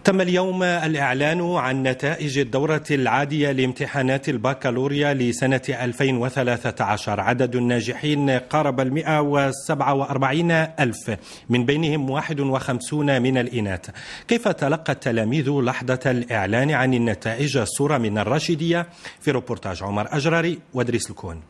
تم اليوم الإعلان عن نتائج الدورة العادية لامتحانات البكالوريا لسنة 2013. عدد الناجحين قارب 147 ألف، من بينهم 51 من الإناث. كيف تلقى التلاميذ لحظة الإعلان عن النتائج؟ الصورة من الراشدية في روبورتاج عمر أجراري ودريس الكون.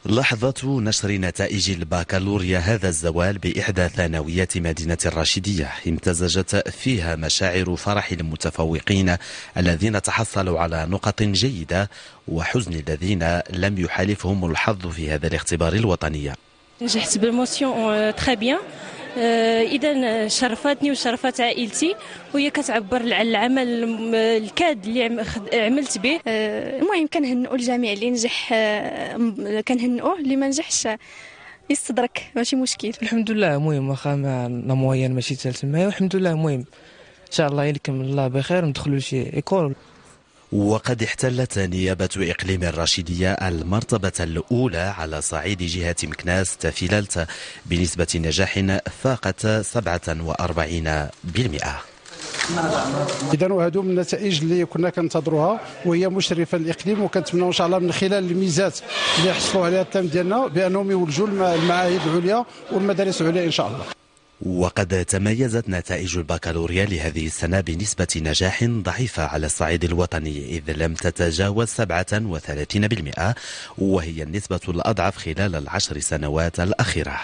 لحظة نشر نتائج البكالوريا هذا الزوال بإحدى ثانويات مدينة الراشدية امتزجت فيها مشاعر فرح المتفوقين الذين تحصلوا على نقط جيدة وحزن الذين لم يحالفهم الحظ في هذا الاختبار الوطني. نجحت بالموسيون تري بيان، إذا شرفتني وشرفت عائلتي، وهي كتعبر على العمل الكاد اللي عملت به. المهم كنهنئوا الجميع اللي نجح، كنهنئوه اللي ما نجحش يستدرك، ماشي مشكل. الحمد لله. المهم واخا لا موين ماشي ثالث معايا، والحمد لله. المهم ان شاء الله يكمل الله بخير وندخلوا لشي ايكول. وقد احتلت نيابة إقليم الراشدية المرتبة الأولى على صعيد جهة مكناس تفيللت بنسبة نجاح فاقت 47%. إذا وهذو من النتائج اللي كنا كنتظروها، وهي مشرفة للإقليم، وكنتمناو إن شاء الله من خلال الميزات اللي يحصلوا عليها التام ديالنا بأنهم يولجوا المعاهد العليا والمدارس العليا إن شاء الله. وقد تميزت نتائج البكالوريا لهذه السنة بنسبة نجاح ضعيفة على الصعيد الوطني، إذ لم تتجاوز 37%، وهي النسبة الأضعف خلال ال10 سنوات الأخيرة.